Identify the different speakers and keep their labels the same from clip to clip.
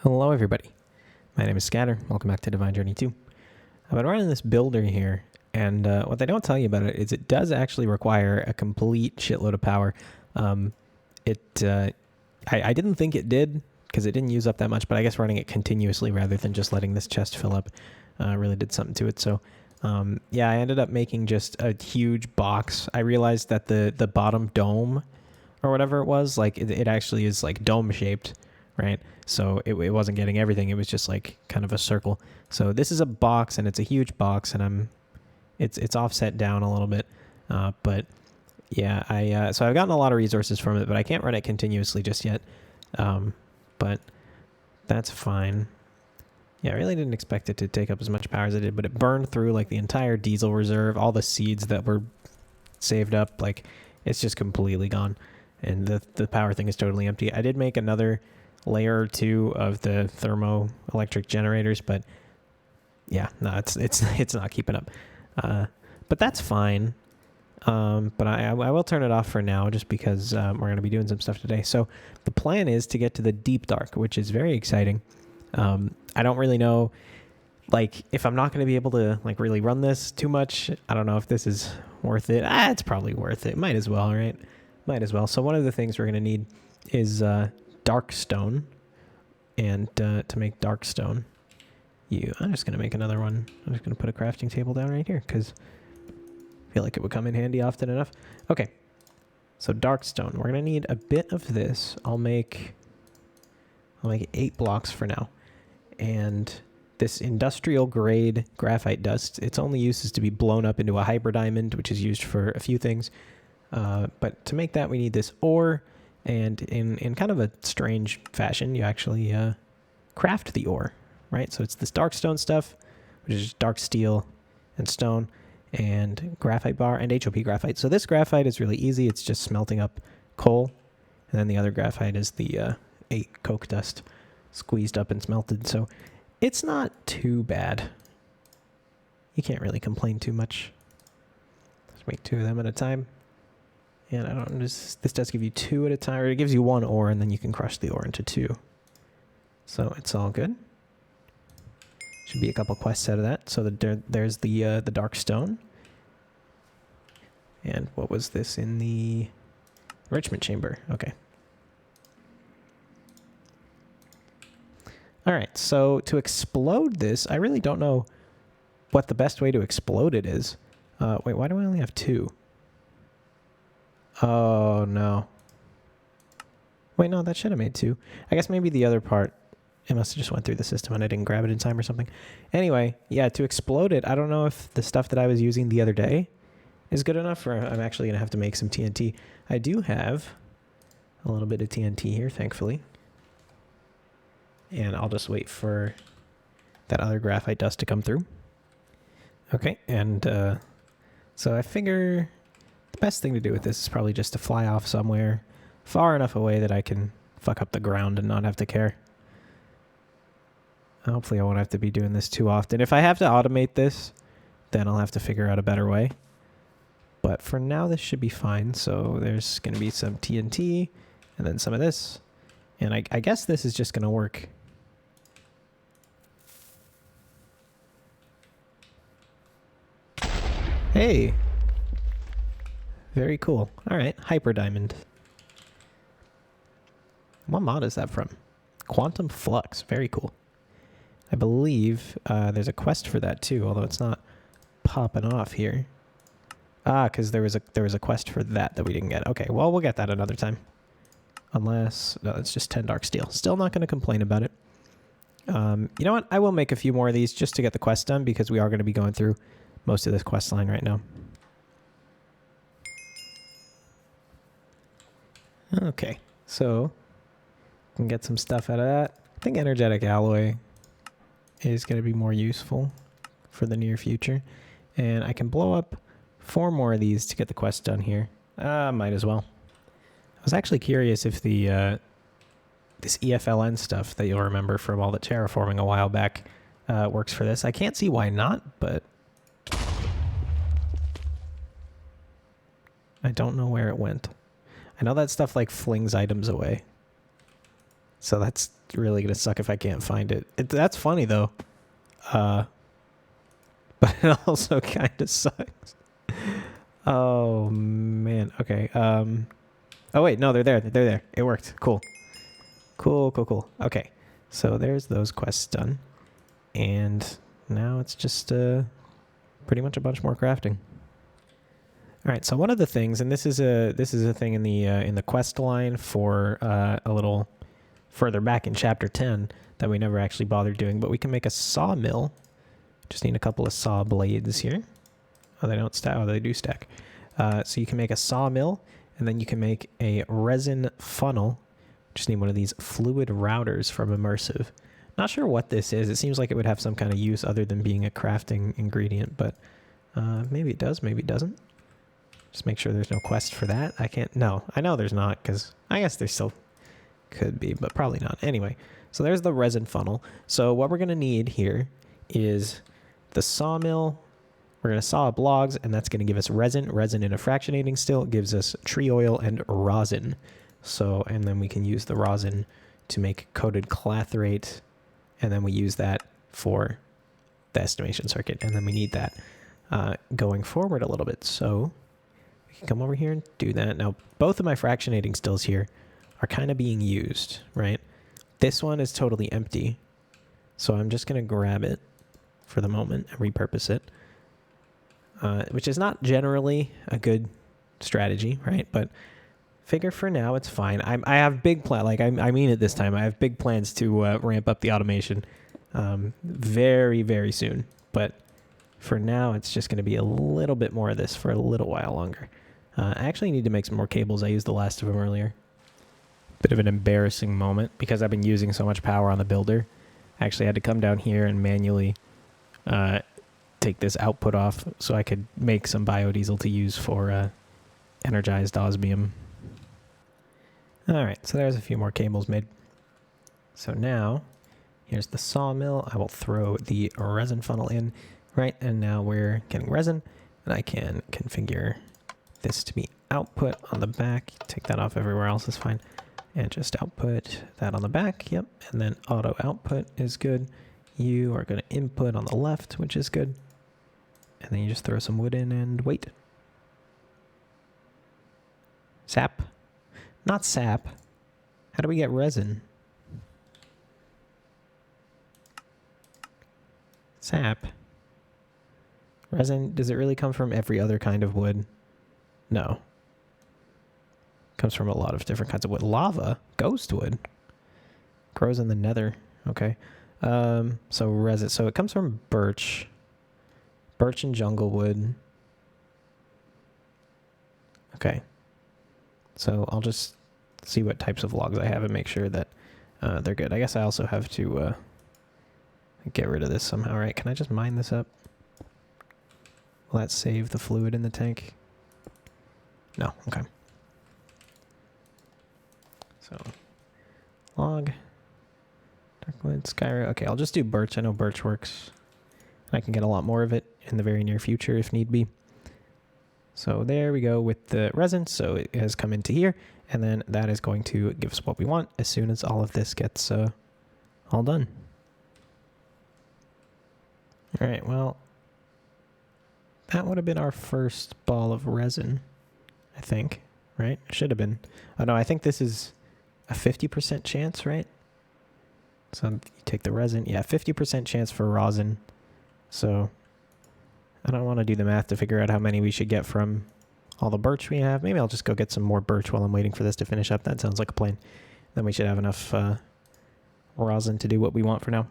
Speaker 1: Hello everybody, my name is Scatter, welcome back to Divine Journey 2. I've been running this builder here, and what they don't tell you about it is it does actually require a complete shitload of power. I didn't think it did, because it didn't use up that much, but I guess running it continuously rather than just letting this chest fill up really did something to it. So yeah, I ended up making just a huge box. I realized that the bottom dome, or whatever it was, like it actually is like dome shaped, right? So it wasn't getting everything. It was just like kind of a circle. So this is a box, and it's a huge box, and it's offset down a little bit. But yeah, so I've gotten a lot of resources from it, but I can't run it continuously just yet. But that's fine. Yeah, I really didn't expect it to take up as much power as it did, but it burned through like the entire diesel reserve, all the seeds that were saved up. Like it's just completely gone, and the power thing is totally empty. I did make another layer or two of the thermoelectric generators, but yeah, no, it's not keeping up. But that's fine. But I will turn it off for now, just because we're going to be doing some stuff today. So the plan is to get to the deep dark, which is very exciting. I don't really know, like, if I'm not going to be able to like really run this too much. I don't know if this is worth it. It's probably worth it. Might as well, right? Might as well. So one of the things we're going to need is dark stone, and to make dark stone, I'm just going to make another one. I'm just going to put a crafting table down right here, because I feel like it would come in handy often enough. Okay, so dark stone. We're going to need a bit of this. I'll make 8 blocks for now. And this industrial grade graphite dust, its only use is to be blown up into a hyper diamond, which is used for a few things. But to make that, we need this ore. And in kind of a strange fashion, you actually craft the ore, right? So it's this dark stone stuff, which is dark steel and stone, and graphite bar and HOP graphite. So this graphite is really easy. It's just smelting up coal. And then the other graphite is the 8 coke dust squeezed up and smelted. So it's not too bad. You can't really complain too much. Let's make 2 of them at a time. And I don't, this does give you 2 at a time, or it gives you 1 ore, and then you can crush the ore into 2. So it's all good. Should be a couple quests out of that. So there's the dark stone. And what was this in the enrichment chamber? Okay. All right, so to explode this, I really don't know what the best way to explode it is. Wait, why do I only have 2? Oh, no. Wait, no, that should have made 2. I guess maybe the other part, it must have just went through the system and I didn't grab it in time or something. Anyway, yeah, to explode it, I don't know if the stuff that I was using the other day is good enough, or I'm actually going to have to make some TNT. I do have a little bit of TNT here, thankfully. And I'll just wait for that other graphite dust to come through. Okay, and so I figure the best thing to do with this is probably just to fly off somewhere far enough away that I can fuck up the ground and not have to care. Hopefully I won't have to be doing this too often. If I have to automate this, then I'll have to figure out a better way. But for now, this should be fine. So there's going to be some TNT and then some of this. And I guess this is just going to work. Hey! Very cool. All right, Hyper Diamond. What mod is that from? Quantum Flux. Very cool. I believe there's a quest for that too, although it's not popping off here. Ah, because there was a quest for that we didn't get. Okay, well, we'll get that another time. Unless, no, it's just 10 dark steel. Still not going to complain about it. You know what? I will make a few more of these just to get the quest done, because we are going to be going through most of this quest line right now. Okay, so we can get some stuff out of that. I think energetic alloy is going to be more useful for the near future. And I can blow up 4 more of these to get the quest done here. Might as well. I was actually curious if the this EFLN stuff that you'll remember from all the terraforming a while back works for this. I can't see why not, but I don't know where it went. I know that stuff like flings items away. So that's really going to suck if I can't find it. That's funny, though. But it also kind of sucks. Oh, man. Okay. Oh, wait. No, they're there. They're there. It worked. Cool. Cool. Okay. So there's those quests done. And now it's just pretty much a bunch more crafting. All right, so one of the things, and this is a thing in the quest line for a little further back in chapter 10 that we never actually bothered doing, but we can make a sawmill. Just need a couple of saw blades here. Oh, they don't stack. Oh, they do stack. So you can make a sawmill, and then you can make a resin funnel. Just need one of these fluid routers from Immersive. Not sure what this is. It seems like it would have some kind of use other than being a crafting ingredient, but maybe it does, maybe it doesn't. Just make sure there's no quest for that. I can't... No, I know there's not, because I guess there still could be, but probably not. Anyway, so there's the resin funnel. So what we're going to need here is the sawmill. We're going to saw up logs, and that's going to give us resin. Resin in a fractionating still gives us tree oil and rosin. So, and then we can use the rosin to make coated clathrate, and then we use that for the estimation circuit, and then we need that going forward a little bit. So we can come over here and do that. Now, both of my fractionating stills here are kind of being used, right? This one is totally empty, so I'm just going to grab it for the moment and repurpose it, which is not generally a good strategy, right? But figure for now it's fine. I have big plan. Like I mean it this time. I have big plans to ramp up the automation very, very soon. But for now, it's just going to be a little bit more of this for a little while longer. I actually need to make some more cables. I used the last of them earlier. Bit of an embarrassing moment because I've been using so much power on the builder. I actually had to come down here and manually take this output off so I could make some biodiesel to use for energized osmium. Alright, so there's a few more cables made. So now, here's the sawmill. I will throw the resin funnel in, right? And now we're getting resin, and I can configure this to be output on the back. Take that off everywhere else is fine. And just output that on the back, yep. And then auto output is good. You are going to input on the left, which is good. And then you just throw some wood in and wait. Sap. Not sap. How do we get resin? Sap. Resin, does it really come from every other kind of wood? No. Comes from a lot of different kinds of wood. Lava, ghost wood, grows in the nether. Okay. So resin. So it comes from birch. Birch and jungle wood. Okay. So I'll just see what types of logs I have and make sure that they're good. I guess I also have to get rid of this somehow, right? Can I just mine this up? Will that save the fluid in the tank? No, okay. So, log, darkwood, skyro. Okay, I'll just do birch. I know birch works. I can get a lot more of it in the very near future if need be. So there we go with the resin. So it has come into here, and then that is going to give us what we want as soon as all of this gets all done. All right, well, that would have been our first ball of resin, I think, right? Should have been. Oh, no, I think this is a 50% chance, right? So you take the resin. Yeah, 50% chance for rosin. So I don't want to do the math to figure out how many we should get from all the birch we have. Maybe I'll just go get some more birch while I'm waiting for this to finish up. That sounds like a plan. Then we should have enough rosin to do what we want for now.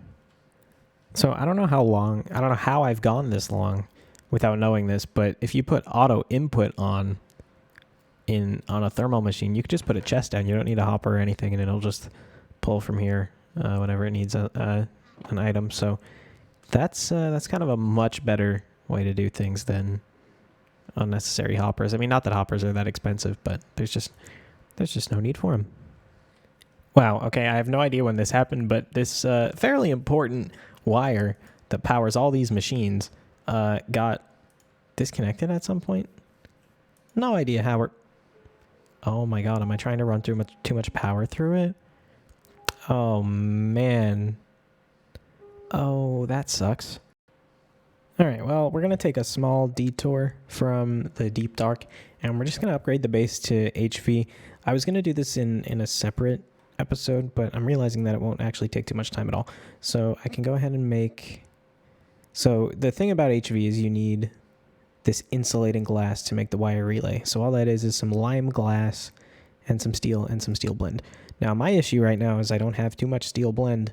Speaker 1: So I don't know how I've gone this long without knowing this, but if you put auto input on a thermal machine, you could just put a chest down. You don't need a hopper or anything, and it'll just pull from here whenever it needs an item. So that's kind of a much better way to do things than unnecessary hoppers. I mean, not that hoppers are that expensive, but there's just no need for them. Wow. Okay, I have no idea when this happened, but this fairly important wire that powers all these machines got disconnected at some point. No idea how we're... Oh my god, am I trying to run through too much power through it? Oh, man. Oh, that sucks. All right, well, we're going to take a small detour from the deep dark, and we're just going to upgrade the base to HV. I was going to do this in a separate episode, but I'm realizing that it won't actually take too much time at all. So I can go ahead and make... So the thing about HV is you need this insulating glass to make the wire relay. So all that is some lime glass and some steel blend. Now, my issue right now is I don't have too much steel blend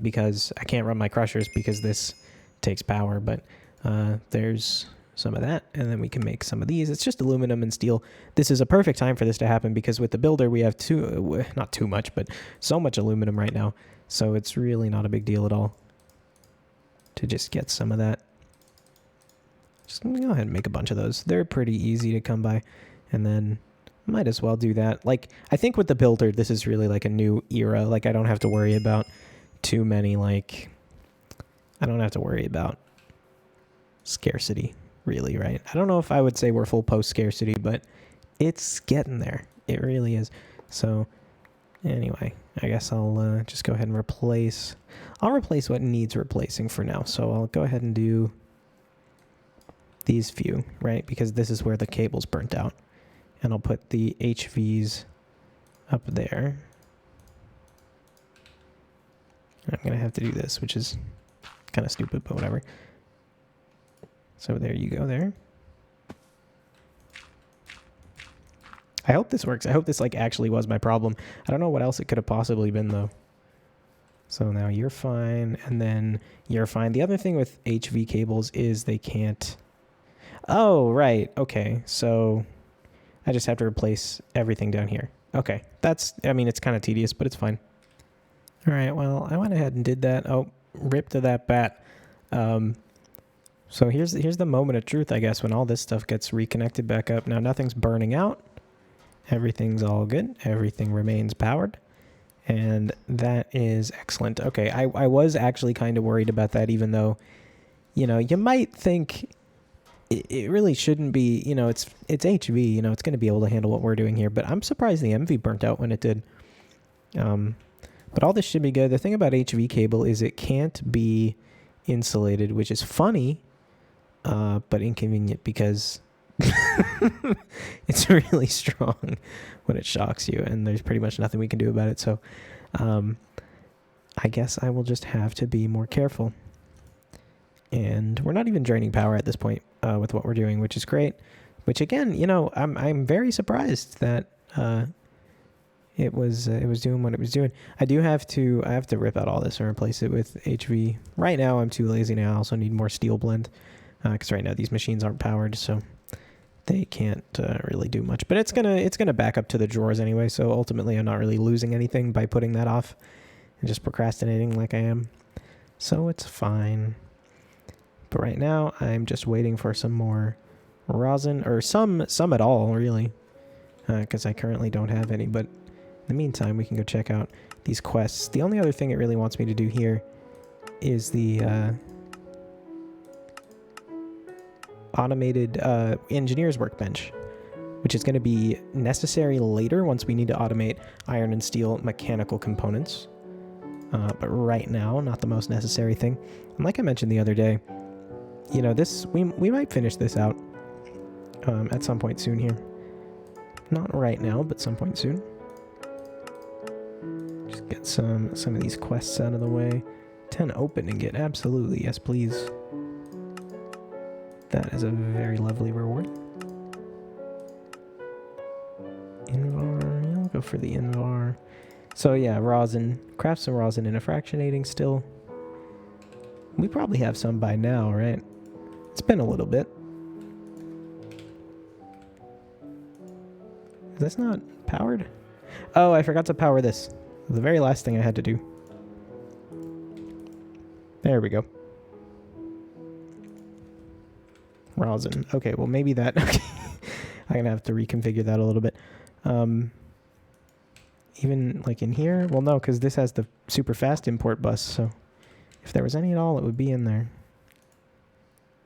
Speaker 1: because I can't run my crushers because this takes power, but there's some of that, and then we can make some of these. It's just aluminum and steel. This is a perfect time for this to happen because with the builder we have not too much, but so much aluminum right now, so it's really not a big deal at all to just get some of that. Just go ahead and make a bunch of those. They're pretty easy to come by, and then might as well do that. Like, I think with the builder this is really like a new era. Like, I don't have to worry about too many, like, I don't have to worry about scarcity, really, right? I don't know if I would say we're full post-scarcity, but it's getting there. It really is. So, anyway, I guess I'll just go ahead and replace... I'll replace what needs replacing for now. So I'll go ahead and do these few, right? Because this is where the cable's burnt out. And I'll put the HVs up there. I'm going to have to do this, which is kind of stupid, but whatever. So there you go there. I hope this works. I hope this like actually was my problem. I don't know what else it could have possibly been though. So now you're fine, and then you're fine. The other thing with HV cables is they can't... Oh, right. Okay, so I just have to replace everything down here. Okay, that's... I mean, it's kind of tedious, but it's fine. All right, well, I went ahead and did that. Oh, rip to that bat. So here's the moment of truth, I guess, when all this stuff gets reconnected back up. Now nothing's burning out. Everything's all good. Everything remains powered. And that is excellent. Okay, I was actually kind of worried about that, even though, you know, you might think it really shouldn't be, you know, it's HV, you know, it's going to be able to handle what we're doing here. But I'm surprised the MV burnt out when it did. But all this should be good. The thing about HV cable is it can't be insulated, which is funny, but inconvenient because it's really strong when it shocks you, and there's pretty much nothing we can do about it. So I guess I will just have to be more careful. And we're not even draining power at this point with what we're doing, which is great. Which again, you know, I'm very surprised that it was doing what it was doing. I have to rip out all this and replace it with HV. Right now I'm too lazy now. I also need more steel blend because right now these machines aren't powered, so they can't really do much. But it's gonna back up to the drawers anyway, so ultimately I'm not really losing anything by putting that off and just procrastinating like I am. So it's fine. But right now I'm just waiting for some more rosin, or some at all really, because I currently don't have any. But in the meantime, we can go check out these quests. The only other thing it really wants me to do here is the automated engineer's workbench, which is going to be necessary later once we need to automate iron and steel mechanical components. But right now, not the most necessary thing. And like I mentioned the other day, you know, this we might finish this out at some point soon here. Not right now, but some point soon. Just get some of these quests out of the way. 10 open and get absolutely, yes please. That is a very lovely reward. Invar, I'll go for the Invar. So yeah, rosin. Craft some rosin in a fractionating still. We probably have some by now, right? It's been a little bit. Is this not powered? Oh, I forgot to power this. The very last thing I had to do. There we go. Rosin. Okay, well maybe that... Okay. I'm going to have to reconfigure that a little bit. Even like in here? Well, no, because this has the super fast import bus, so if there was any at all, it would be in there.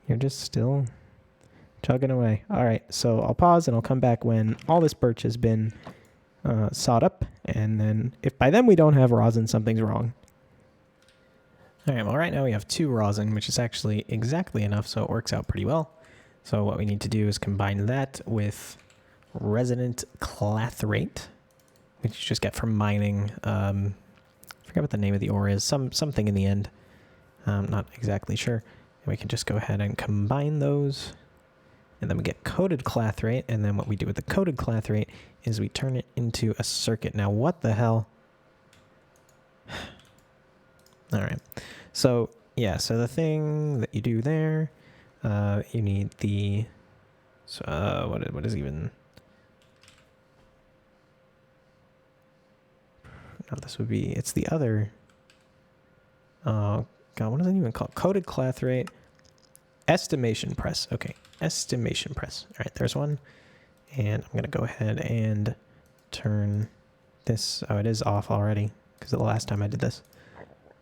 Speaker 1: You're just still chugging away. All right, so I'll pause and I'll come back when all this birch has been sawed up, and then if by then we don't have rosin, something's wrong. All right, well, right now we have 2 rosin, which is actually exactly enough, so it works out pretty well. So what we need to do is combine that with resonant clathrate, which you just get from mining. I forget what the name of the ore is. Something in the end. I'm not exactly sure. And we can just go ahead and combine those. And then we get coated clathrate. And then what we do with the coated clathrate is we turn it into a circuit. Now, what the hell? All right. So, yeah. So the thing that you do there, you need the... So, what is even... No, this would be... It's the other... Oh, God, what is it even called? Coated clathrate. Estimation press. Okay, estimation press. All right, there's one. And I'm going to go ahead and turn this... Oh, it is off already because of the last time I did this.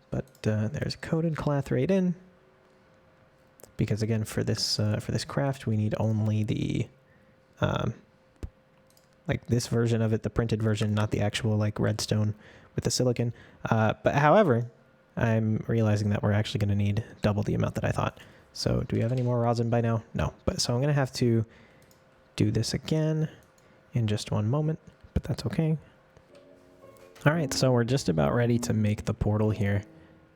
Speaker 1: But there's coated clathrate in. Because, again, for this craft, we need only the... like this version of it, the printed version, not the actual like redstone with the silicon. But however, I'm realizing that we're actually going to need double the amount that I thought. So do we have any more rosin by now? No. But so I'm going to have to do this again in just one moment, but that's okay. All right, so we're just about ready to make the portal here.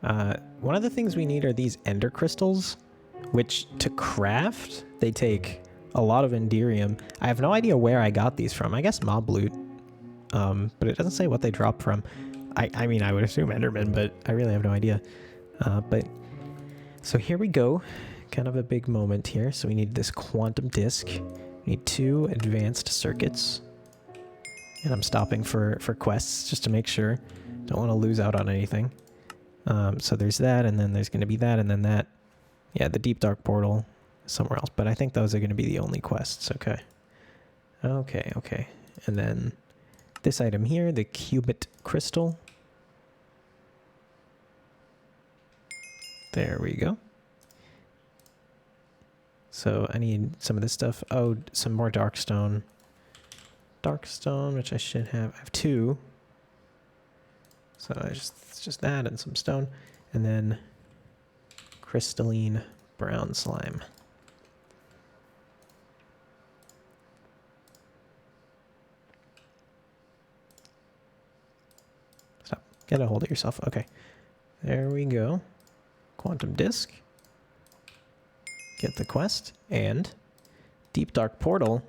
Speaker 1: One of the things we need are these ender crystals, which to craft, they take a lot of Enderium. I have no idea where I got these from. I guess mob loot. But it doesn't say what they drop from. I mean, I would assume Enderman, but I really have no idea. But so here we go. Kind of a big moment here. So we need this quantum disk. We need 2 advanced circuits. And I'm stopping for quests just to make sure. Don't want to lose out on anything. So there's that, and then there's going to be that, and then that. Yeah, the deep dark portal somewhere else, but I think those are going to be the only quests. Okay. Okay. And then this item here, the cubit crystal. There we go. So I need some of this stuff. Oh, some more darkstone. Darkstone, which I should have. I have 2. So it's just that and some stone. And then crystalline brown slime. Stop. Get a hold of yourself. Okay. There we go. Quantum disk. Get the quest. And deep dark portal.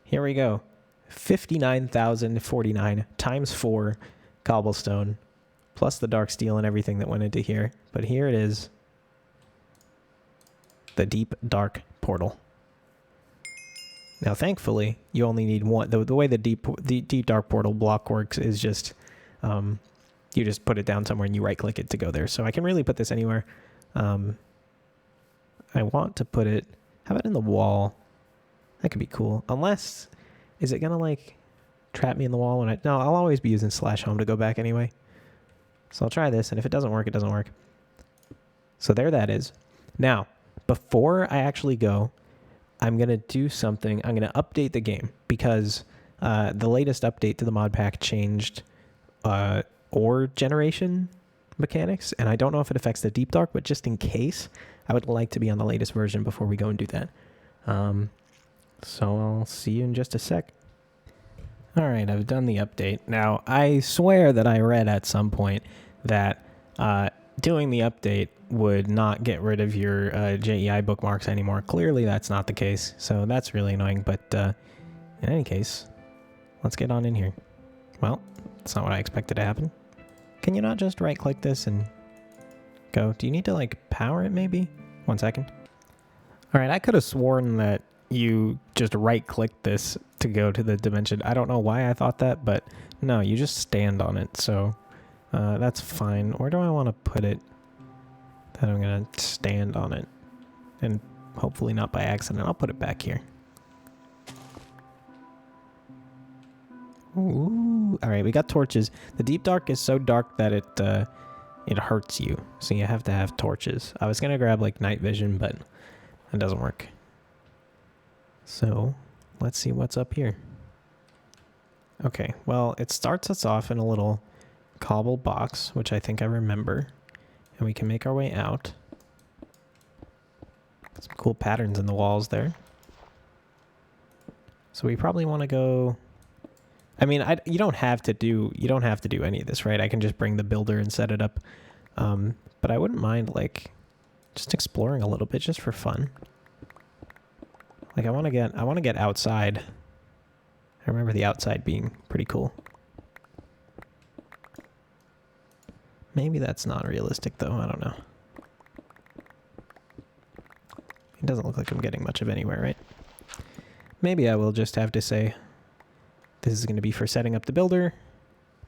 Speaker 1: Here we go. 59,049 times 4 cobblestone. Plus the dark steel and everything that went into here. But here it is. The deep dark portal. Now, thankfully, you only need one. The way the deep dark portal block works is just, you just put it down somewhere and you right click it to go there. So I can really put this anywhere. I want to put it. How about in the wall? That could be cool. Unless, is it gonna like trap me in the wall when I? No, I'll always be using /home to go back anyway. So I'll try this, and if it doesn't work, it doesn't work. So there that is. Now, before I actually go, I'm going to do something. I'm going to update the game because the latest update to the mod pack changed ore generation mechanics, and I don't know if it affects the deep dark, but just in case, I would like to be on the latest version before we go and do that. So I'll see you in just a sec. All right, I've done the update. Now, I swear that I read at some point that doing the update would not get rid of your JEI bookmarks anymore. Clearly, that's not the case, so that's really annoying. But in any case, let's get on in here. Well, that's not what I expected to happen. Can you not just right-click this and go? Do you need to, like, power it, maybe? 1 second. All right, I could have sworn that you just right-click this to go to the dimension. I don't know why I thought that, but no, you just stand on it, so that's fine. Where do I want to put it that I'm going to stand on it? And hopefully not by accident. I'll put it back here. Ooh. All right, we got torches. The deep dark is so dark that it hurts you, so you have to have torches. I was going to grab like night vision, but it doesn't work. So let's see what's up here. Okay, well, it starts us off in a little cobble box, which I think I remember. And we can make our way out. Some cool patterns in the walls there. So we probably want to go... I mean, you don't have to do any of this, right? I can just bring the builder and set it up. But I wouldn't mind, like, just exploring a little bit just for fun. Like, I want to get outside. I remember the outside being pretty cool. Maybe that's not realistic, though. I don't know. It doesn't look like I'm getting much of anywhere, right? Maybe I will just have to say, this is going to be for setting up the builder.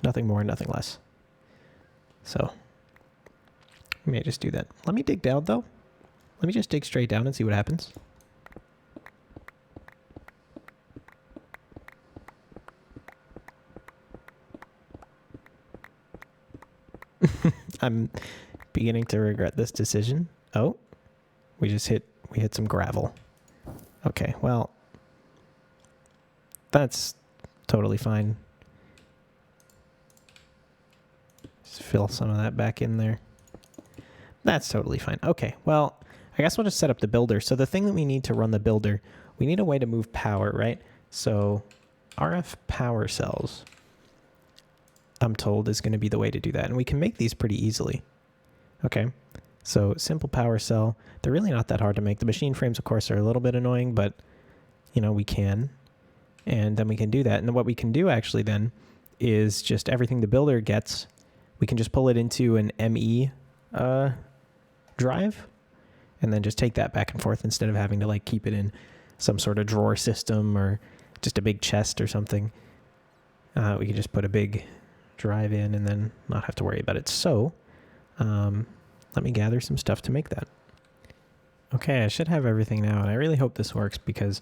Speaker 1: Nothing more, nothing less. So, we may just do that. Let me dig down, though. Let me just dig straight down and see what happens. I'm beginning to regret this decision. Oh, we hit some gravel. Okay, well, that's totally fine. Just fill some of that back in there. That's totally fine. Okay, well, I guess we'll just set up the builder. So the thing that we need to run the builder, we need a way to move power, right? So RF power cells, I'm told, is going to be the way to do that. And we can make these pretty easily. Okay, so simple power cell. They're really not that hard to make. The machine frames, of course, are a little bit annoying, but, you know, we can. And then we can do that. And what we can do, actually, then, is just everything the builder gets, we can just pull it into an ME drive, and then just take that back and forth instead of having to, like, keep it in some sort of drawer system or just a big chest or something. We can just put a big drive in and then not have to worry about it. So let me gather some stuff to make that. Okay, I should have everything now, and I really hope this works because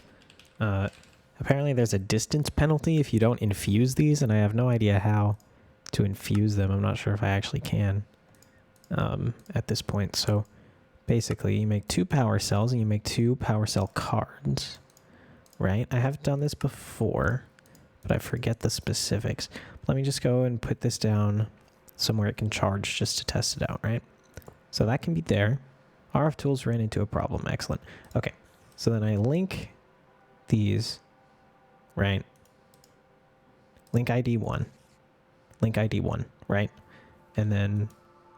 Speaker 1: apparently there's a distance penalty if you don't infuse these, and I have no idea how to infuse them. I'm not sure if I actually can at this point. So basically you make 2 power cells and you make 2 power cell cards, right? I have done this before, but I forget the specifics. Let me just go and put this down somewhere it can charge just to test it out, right? So that can be there. RF tools ran into a problem. Excellent. Okay, so then I link these, right? Link ID 1. Link ID 1, right? And then,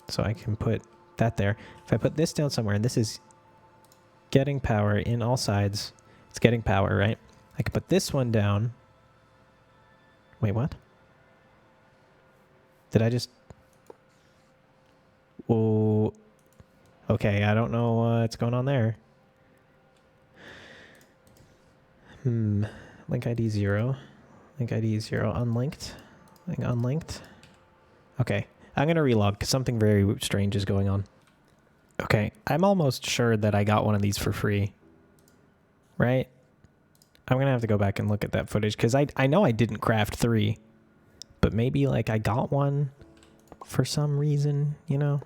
Speaker 1: so I can put that there. If I put this down somewhere, and this is getting power in all sides, it's getting power, right? I can put this one down. Wait, what? Did I just... Oh, okay, I don't know what's going on there. Link ID 0. Link ID 0 unlinked. Link unlinked. Okay, I'm going to relog because something very strange is going on. Okay, I'm almost sure that I got one of these for free. Right? I'm going to have to go back and look at that footage because I know I didn't craft 3. But maybe, like, I got one for some reason, you know?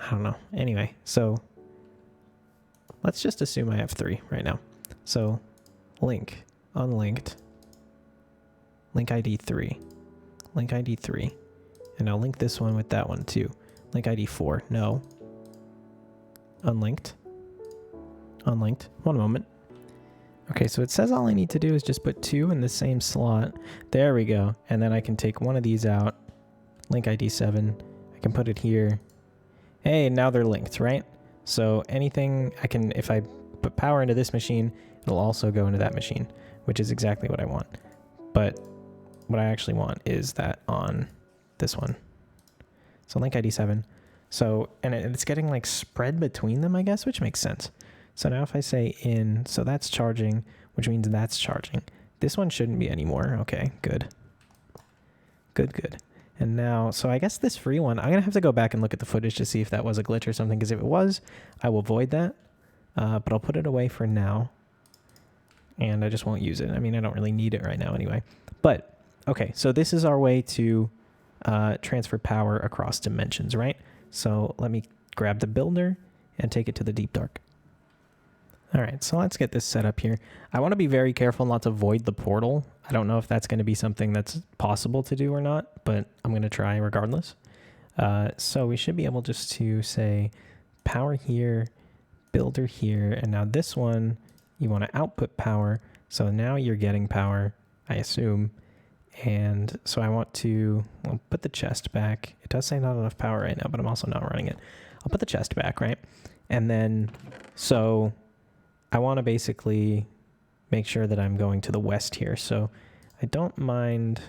Speaker 1: I don't know. Anyway, so let's just assume I have 3 right now. So link, unlinked, link ID 3, link ID 3. And I'll link this one with that one too. Link ID 4, no. Unlinked. Unlinked. One moment. Okay, so it says all I need to do is just put 2 in the same slot. There we go. And then I can take one of these out. Link ID 7. I can put it here. Hey, now they're linked, right? So anything I can, if I put power into this machine, it'll also go into that machine, which is exactly what I want. But what I actually want is that on this one. So link ID 7. So, and it's getting like spread between them, I guess, which makes sense. So now if I say in, so that's charging, which means that's charging. This one shouldn't be anymore. Okay, good. Good, good. And now, so I guess this free one, I'm going to have to go back and look at the footage to see if that was a glitch or something, because if it was, I will void that. But I'll put it away for now. And I just won't use it. I mean, I don't really need it right now anyway. But, okay, so this is our way to transfer power across dimensions, right? So let me grab the builder and take it to the deep dark. All right, so let's get this set up here. I want to be very careful not to void the portal. I don't know if that's going to be something that's possible to do or not, but I'm going to try regardless. So we should be able just to say power here, builder here, and now this one, you want to output power. So now you're getting power, I assume. And so I want to put the chest back. It does say not enough power right now, but I'm also not running it. I'll put the chest back, right? And then, so I want to basically make sure that I'm going to the west here. So I don't mind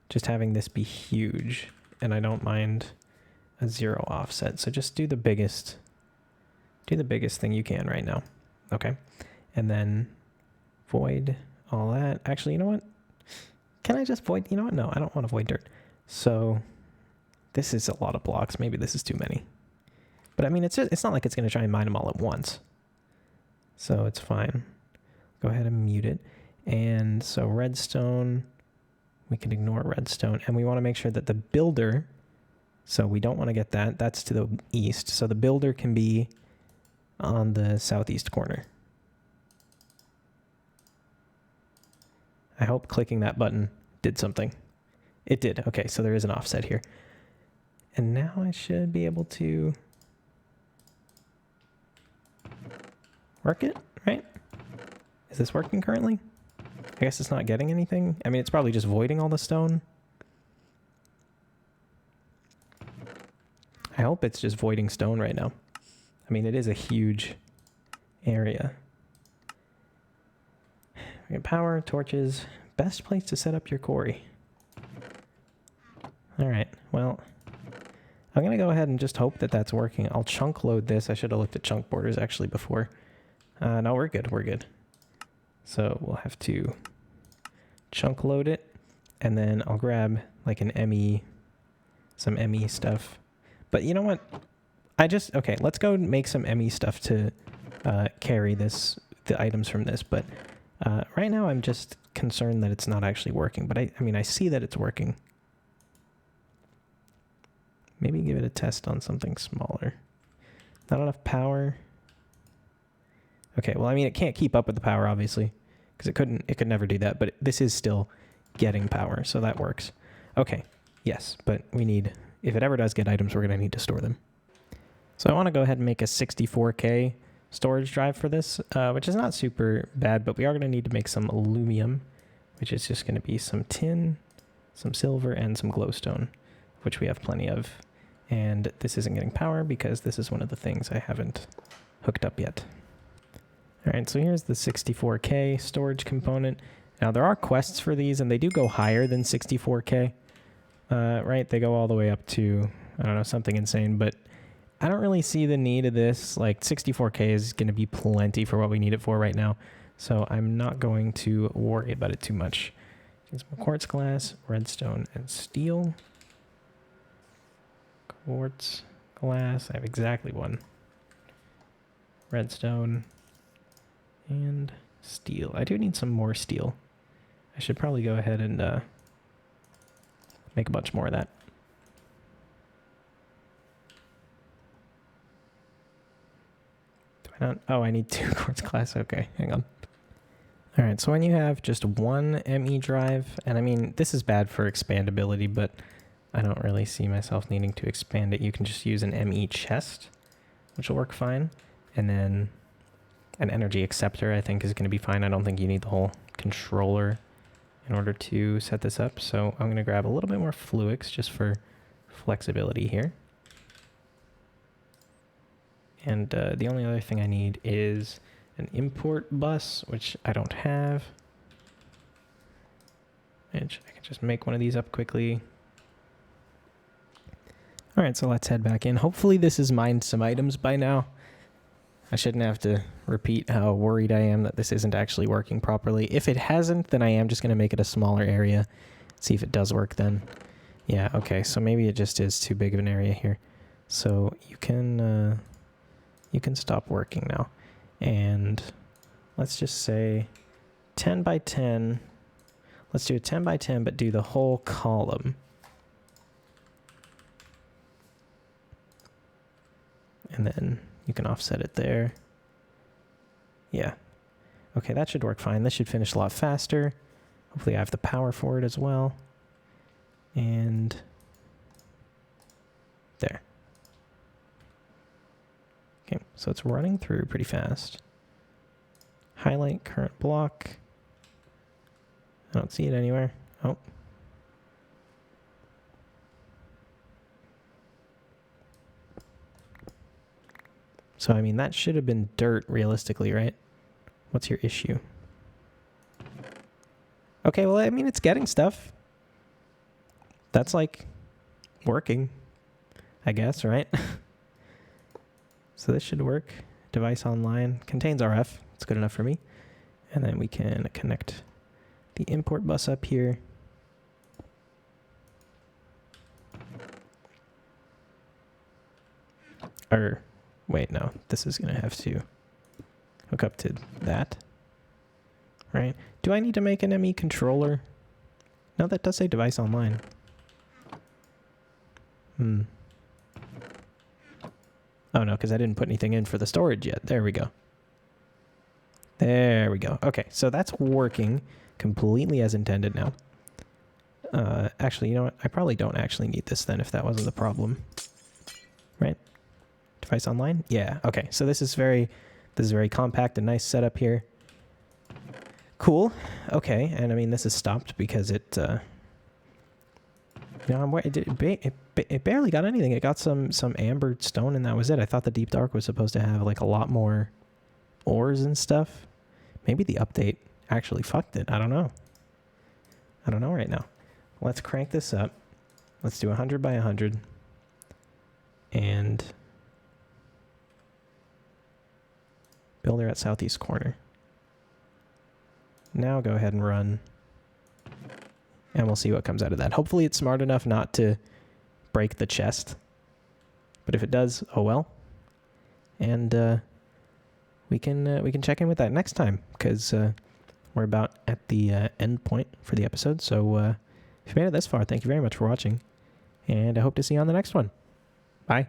Speaker 1: just having this be huge, and I don't mind a 0 offset. So just do the biggest thing you can right now. Okay. And then void all that. Actually, you know what? Can I just void? You know what? No, I don't want to void dirt. So this is a lot of blocks. Maybe this is too many. But I mean, it's not like it's going to try and mine them all at once. So it's fine. Go ahead and mute it. And so redstone, we can ignore redstone. And we want to make sure that the builder, so we don't want to get that. That's to the east. So the builder can be on the southeast corner. I hope clicking that button did something. It did. Okay, so there is an offset here. And now I should be able to work it, right? Is this working currently? I guess it's not getting anything. I mean, it's probably just voiding all the stone. I hope it's just voiding stone right now. I mean, it is a huge area. We got power, torches. Best place to set up your quarry. All right, well, I'm going to go ahead and just hope that that's working. I'll chunk load this. I should have looked at chunk borders actually before. No, we're good. We're good. So we'll have to chunk load it, and then I'll grab like an ME, some ME stuff. But you know what? Okay, let's go make some ME stuff to carry the items from this. But right now I'm just concerned that it's not actually working. But I mean, I see that it's working. Maybe give it a test on something smaller. Not enough power. Okay, well, I mean, it can't keep up with the power, obviously, because it could never do that, but this is still getting power, so that works. Okay, yes, but we need, if it ever does get items, we're going to need to store them. So I want to go ahead and make a 64K storage drive for this, which is not super bad, but we are going to need to make some aluminum, which is just going to be some tin, some silver, and some glowstone, which we have plenty of. And this isn't getting power because this is one of the things I haven't hooked up yet. All right, so here's the 64K storage component. Now, there are quests for these, and they do go higher than 64K, right? They go all the way up to, I don't know, something insane, but I don't really see the need of this. Like, 64K is going to be plenty for what we need it for right now, so I'm not going to worry about it too much. Some quartz glass, redstone, and steel. Quartz glass, I have exactly one. Redstone. And steel. I do need some more steel. I should probably go ahead and make a bunch more of that. Do I not? Oh, I need 2 quartz glass. Okay, hang on. All right, so when you have just one ME drive, and I mean, this is bad for expandability, but I don't really see myself needing to expand it. You can just use an ME chest, which will work fine. And then an energy acceptor, I think, is going to be fine. I don't think you need the whole controller in order to set this up. So I'm going to grab a little bit more fluix just for flexibility here. And the only other thing I need is an import bus, which I don't have. Which I can just make one of these up quickly. All right, so let's head back in. Hopefully this has mined some items by now. I shouldn't have to repeat how worried I am that this isn't actually working properly. If it hasn't, then I am just going to make it a smaller area. See if it does work then. Yeah, okay, so maybe it just is too big of an area here. So you can stop working now. And let's just say 10 by 10. Let's do a 10 by 10, but do the whole column. And then you can offset it there. Yeah. Okay, that should work fine. This should finish a lot faster. Hopefully I have the power for it as well. And there. Okay, so it's running through pretty fast. Highlight current block. I don't see it anywhere. Oh. So, I mean, that should have been dirt, realistically, right? What's your issue? Okay, well, I mean, it's getting stuff. That's, like, working, I guess, right? So this should work. Device online. Contains RF. It's good enough for me. And then we can connect the import bus up here. Or, wait, no. This is going to have to hook up to that. Right? Do I need to make an ME controller? No, that does say device online. Oh, no, because I didn't put anything in for the storage yet. There we go. There we go. Okay, so that's working completely as intended now. Actually, you know what? I probably don't actually need this then if that wasn't the problem. Right? Device online? Yeah. Okay, so this is very compact and nice setup here. Cool. Okay, and I mean, this is stopped because it... it barely got anything. It got some amber stone and that was it. I thought the Deep Dark was supposed to have like a lot more ores and stuff. Maybe the update actually fucked it. I don't know. I don't know right now. Let's crank this up. Let's do 100 by 100. And builder at southeast corner. Now go ahead and run. And we'll see what comes out of that. Hopefully it's smart enough not to break the chest. But if it does, oh well. And we can check in with that next time, because we're about at the end point for the episode. So if you made it this far, thank you very much for watching. And I hope to see you on the next one. Bye.